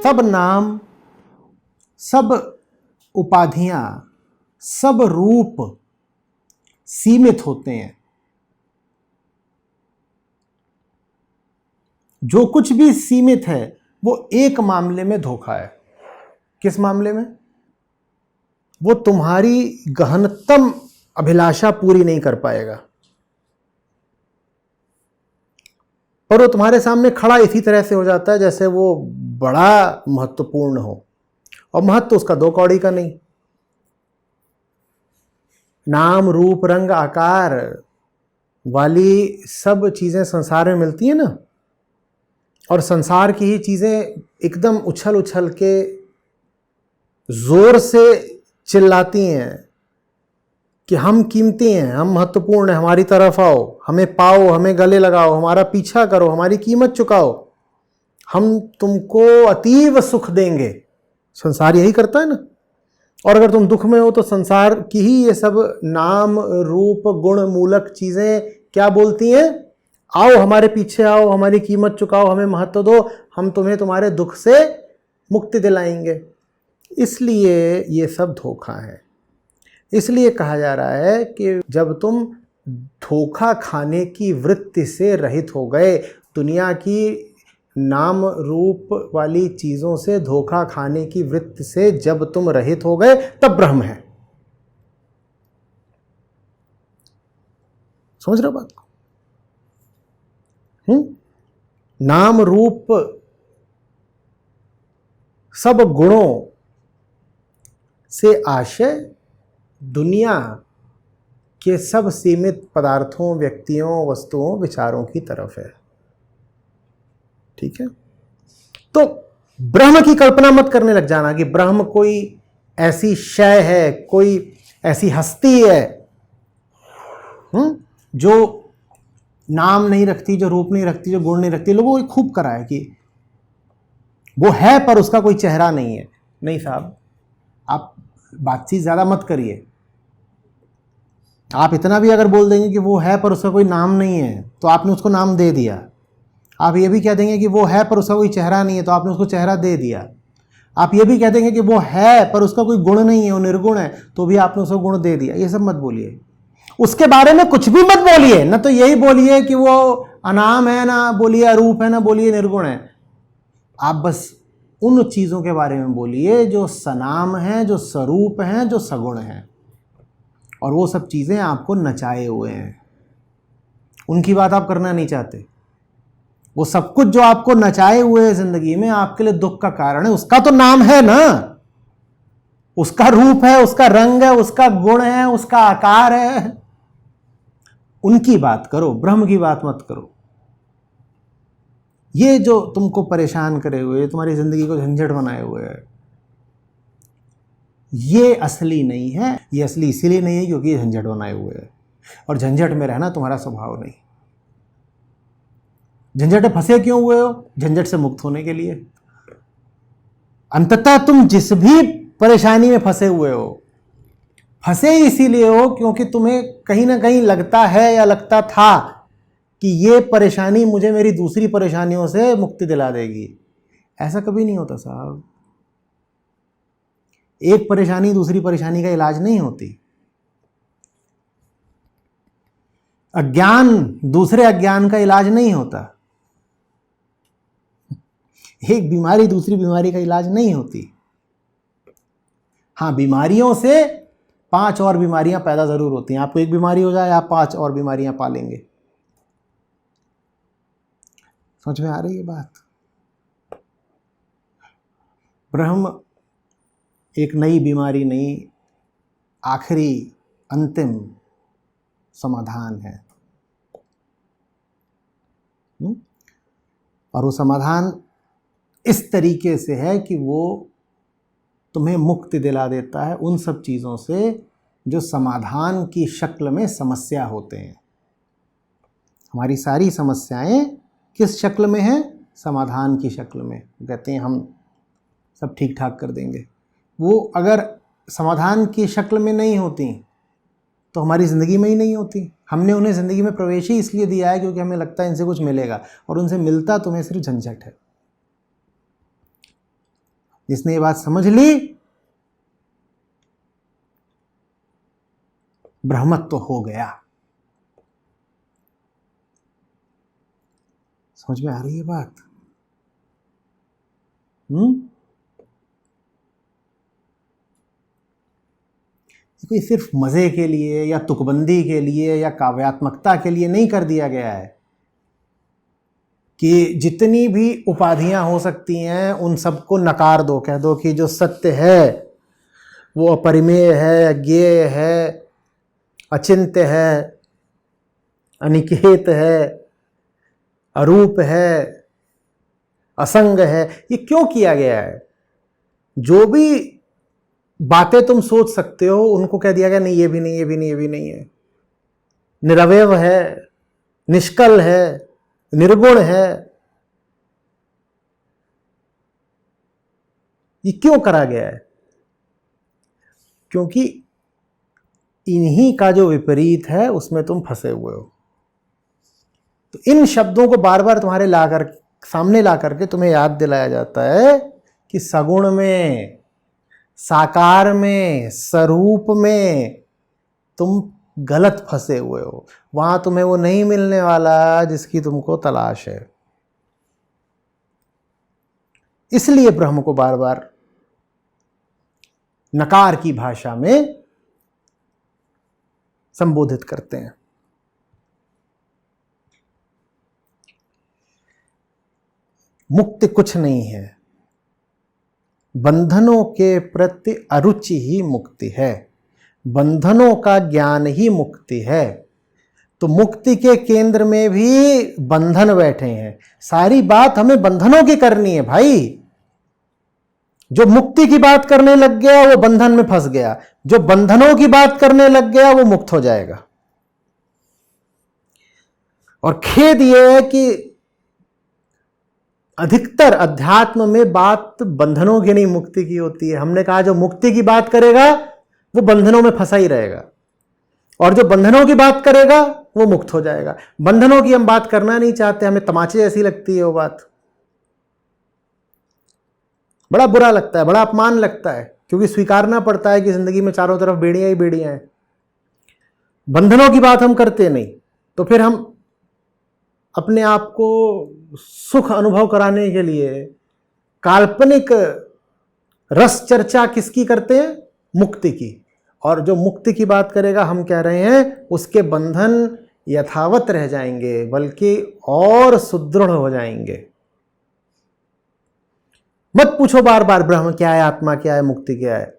सब नाम, सब उपाधियां, सब रूप सीमित होते हैं। जो कुछ भी सीमित है वो एक मामले में धोखा है। किस मामले में? वो तुम्हारी गहनतम अभिलाषा पूरी नहीं कर पाएगा, पर वो तुम्हारे सामने खड़ा इसी तरह से हो जाता है जैसे वो बड़ा महत्वपूर्ण हो, और महत्व उसका दो कौड़ी का नहीं। नाम रूप रंग आकार वाली सब चीजें संसार में मिलती हैं ना, और संसार की ही चीजें एकदम उछल उछल के जोर से चिल्लाती हैं कि हम कीमती हैं, हम महत्वपूर्ण हैं, हमारी तरफ आओ, हमें पाओ, हमें गले लगाओ, हमारा पीछा करो, हमारी कीमत चुकाओ, हम तुमको अतीव सुख देंगे। संसार यही करता है ना। और अगर तुम दुख में हो तो संसार की ही ये सब नाम रूप गुण मूलक चीजें क्या बोलती हैं? आओ हमारे पीछे आओ, हमारी कीमत चुकाओ, हमें महत्व दो, हम तुम्हें तुम्हारे दुख से मुक्ति दिलाएंगे। इसलिए ये सब धोखा है। इसलिए कहा जा रहा है कि जब तुम धोखा खाने की वृत्ति से रहित हो गए, दुनिया की नाम रूप वाली चीजों से धोखा खाने की वृत्ति से जब तुम रहित हो गए, तब ब्रह्म है। समझ रहे हो बात को? नाम रूप सब गुणों से आशय दुनिया के सब सीमित पदार्थों, व्यक्तियों, वस्तुओं, विचारों की तरफ है। ठीक है? तो ब्रह्म की कल्पना मत करने लग जाना कि ब्रह्म कोई ऐसी शय है, कोई ऐसी हस्ती है जो नाम नहीं रखती, जो रूप नहीं रखती, जो गुण नहीं रखती। लोगों को खूब करा है कि वो है पर उसका कोई चेहरा नहीं है। नहीं साहब, आप बातचीत ज्यादा मत करिए। आप इतना भी अगर बोल देंगे कि वो है पर उसका कोई नाम नहीं है, तो आपने उसको नाम दे दिया। आप ये भी कह देंगे कि वो है पर उसका कोई चेहरा नहीं है, तो आपने उसको चेहरा दे दिया। आप ये भी कह देंगे कि वो है पर उसका कोई गुण नहीं है, वो निर्गुण है, तो भी आपने उसको गुण दे दिया। ये सब मत बोलिए। उसके बारे में कुछ भी मत बोलिए। ना तो यही बोलिए कि वो अनाम है, ना बोलिए अरूप है, ना बोलिए निर्गुण है। आप बस उन चीजों के बारे में बोलिए जो सनाम है, जो स्वरूप हैं, जो सगुण हैं, और वो सब चीजें आपको नचाए हुए हैं। उनकी बात आप करना नहीं चाहते। वो सब कुछ जो आपको नचाए हुए है जिंदगी में, आपके लिए दुख का कारण है, उसका तो नाम है ना, उसका रूप है, उसका रंग है, उसका गुण है, उसका आकार है। उनकी बात करो, ब्रह्म की बात मत करो। ये जो तुमको परेशान करे हुए, तुम्हारी जिंदगी को झंझट बनाए हुए है, ये असली नहीं है। ये असली इसीलिए नहीं है क्योंकि ये झंझट बनाए हुए है, और झंझट में रहना तुम्हारा स्वभाव नहीं। झंझट में फंसे क्यों हुए हो? झंझट से मुक्त होने के लिए। अंततः तुम जिस भी परेशानी में फंसे हुए हो, फंसे इसीलिए हो क्योंकि तुम्हें कहीं ना कहीं लगता है या लगता था कि ये परेशानी मुझे मेरी दूसरी परेशानियों से मुक्ति दिला देगी। ऐसा कभी नहीं होता साहब। एक परेशानी दूसरी परेशानी का इलाज नहीं होती। अज्ञान दूसरे अज्ञान का इलाज नहीं होता। एक बीमारी दूसरी बीमारी का इलाज नहीं होती। हाँ, बीमारियों से 5 और बीमारियां पैदा जरूर होती हैं। आपको एक बीमारी हो जाए, आप 5 और बीमारियां पालेंगे। समझ में आ रही है बात? ब्रह्म एक नई बीमारी नहीं, आखिरी अंतिम समाधान है। और वो समाधान इस तरीके से है कि वो तुम्हें मुक्ति दिला देता है उन सब चीज़ों से जो समाधान की शक्ल में समस्या होते हैं। हमारी सारी समस्याएं किस शक्ल में हैं? समाधान की शक्ल में। कहते हैं हम सब ठीक ठाक कर देंगे। वो अगर समाधान की शक्ल में नहीं होती तो हमारी ज़िंदगी में ही नहीं होती। हमने उन्हें ज़िंदगी में प्रवेश ही इसलिए दिया है क्योंकि हमें लगता है इनसे कुछ मिलेगा, और उनसे मिलता तुम्हें सिर्फ झंझट है। जिसने ये बात समझ ली, ब्रह्मत्व तो हो गया। समझ में आ रही है बात? कोई सिर्फ मजे के लिए या तुकबंदी के लिए या काव्यात्मकता के लिए नहीं कर दिया गया है कि जितनी भी उपाधियां हो सकती हैं उन सबको नकार दो, कह दो कि जो सत्य है वो अपरिमेय है, अज्ञेय है, अचिंत्य है, अनिकेत है, अरूप है, असंग है। ये क्यों किया गया है? जो भी बातें तुम सोच सकते हो उनको कह दिया गया नहीं, ये भी नहीं, ये भी नहीं, ये भी नहीं है। निरवयव है, निष्कल है, निर्गुण है। ये क्यों करा गया है? क्योंकि इन्हीं का जो विपरीत है उसमें तुम फंसे हुए हो। तो इन शब्दों को बार बार तुम्हारे सामने ला करके तुम्हें याद दिलाया जाता है कि सगुण में, साकार में, स्वरूप में तुम गलत फंसे हुए हो। वहां तुम्हें वो नहीं मिलने वाला जिसकी तुमको तलाश है। इसलिए ब्रह्म को बार बार नकार की भाषा में संबोधित करते हैं। मुक्ति कुछ नहीं है, बंधनों के प्रति अरुचि ही मुक्ति है, बंधनों का ज्ञान ही मुक्ति है। तो मुक्ति के केंद्र में भी बंधन बैठे हैं। सारी बात हमें बंधनों की करनी है भाई। जो मुक्ति की बात करने लग गया वो बंधन में फंस गया, जो बंधनों की बात करने लग गया वो मुक्त हो जाएगा। और खेद यह है कि अधिकतर अध्यात्म में बात बंधनों की नहीं, मुक्ति की होती है। हमने कहा जो मुक्ति की बात करेगा वो बंधनों में फंसा ही रहेगा, और जो बंधनों की बात करेगा वो मुक्त हो जाएगा। बंधनों की हम बात करना नहीं चाहते, हमें तमाचे जैसी लगती है वो बात। बड़ा बुरा लगता है, बड़ा अपमान लगता है, क्योंकि स्वीकारना पड़ता है कि जिंदगी में चारों तरफ बेड़ियां ही बेड़ियां हैं। बंधनों की बात हम करते नहीं, तो फिर हम अपने आप को सुख अनुभव कराने के लिए काल्पनिक रस चर्चा किसकी करते हैं? मुक्ति की। और जो मुक्ति की बात करेगा, हम कह रहे हैं उसके बंधन यथावत रह जाएंगे, बल्कि और सुदृढ़ हो जाएंगे। मत पूछो बार बार ब्रह्म क्या है, आत्मा क्या है, मुक्ति क्या है।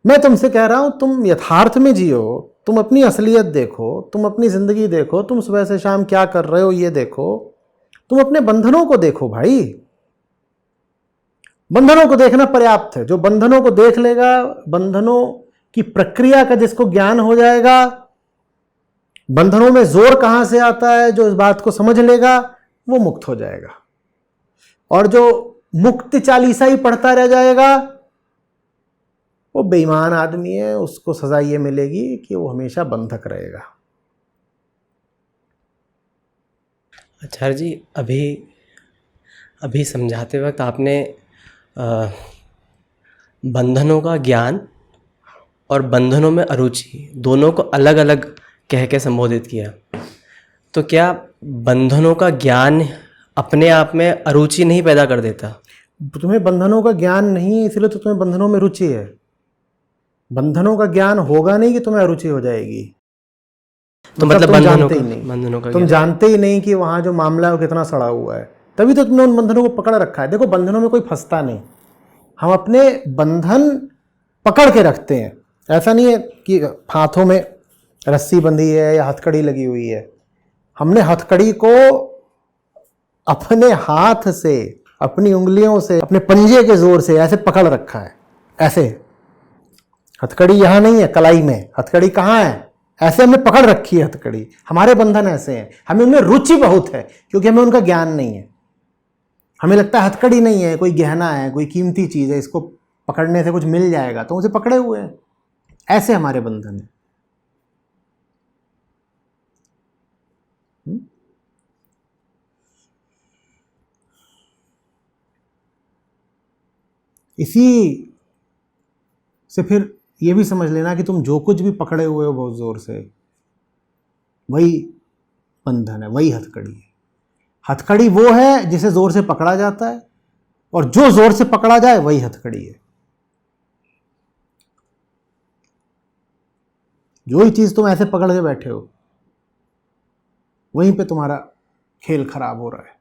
मैं तुमसे कह रहा हूं तुम यथार्थ में जियो, तुम अपनी असलियत देखो, तुम अपनी जिंदगी देखो, तुम सुबह से शाम क्या कर रहे हो ये देखो, तुम अपने बंधनों को देखो भाई। बंधनों को देखना पर्याप्त है। जो बंधनों को देख लेगा, बंधनों की प्रक्रिया का जिसको ज्ञान हो जाएगा, बंधनों में जोर कहां से आता है, जो इस बात को समझ लेगा वो मुक्त हो जाएगा। और जो मुक्ति चालीसा ही पढ़ता रह जाएगा वो बेईमान आदमी है, उसको सजा ये मिलेगी कि वो हमेशा बंधक रहेगा। आचार्य जी, अभी समझाते वक्त आपने बंधनों का ज्ञान और बंधनों में अरुचि दोनों को अलग अलग कह के संबोधित किया। तो क्या बंधनों का ज्ञान अपने आप में अरुचि नहीं पैदा कर देता? तुम्हें बंधनों का ज्ञान नहीं है, इसलिए तो तुम्हें बंधनों में रुचि है। बंधनों का ज्ञान होगा नहीं कि तुम्हें अरुचि हो जाएगी। तो मतलब तुम जानते ही नहीं, बंधनों का तुम जानते ही नहीं कि वहां जो मामला है वो कितना सड़ा हुआ है, तभी तो तुमने उन बंधनों को पकड़ रखा है। देखो, बंधनों में कोई फंसता नहीं, हम अपने बंधन पकड़ के रखते हैं। ऐसा नहीं है कि हाथों में रस्सी बंधी है या हथकड़ी लगी हुई है। हमने हथकड़ी को अपने हाथ से, अपनी उंगलियों से, अपने पंजे के जोर से ऐसे पकड़ रखा है। ऐसे हथकड़ी यहां नहीं है कलाई में, हथकड़ी कहां है? ऐसे हमने पकड़ रखी है हथकड़ी। हमारे बंधन ऐसे हैं, हमें उनमें रुचि बहुत है क्योंकि हमें उनका ज्ञान नहीं है। हमें लगता है हथकड़ी नहीं है, कोई गहना है, कोई कीमती चीज है, इसको पकड़ने से कुछ मिल जाएगा, तो उसे पकड़े हुए हैं। ऐसे हमारे बंधन है। इसी से फिर ये भी समझ लेना कि तुम जो कुछ भी पकड़े हुए हो बहुत जोर से, वही बंधन है, वही हथकड़ी है। हथकड़ी वो है जिसे जोर से पकड़ा जाता है, और जो जोर से पकड़ा जाए वही हथकड़ी है। जो ही चीज तुम ऐसे पकड़ के बैठे हो, वहीं पे तुम्हारा खेल खराब हो रहा है।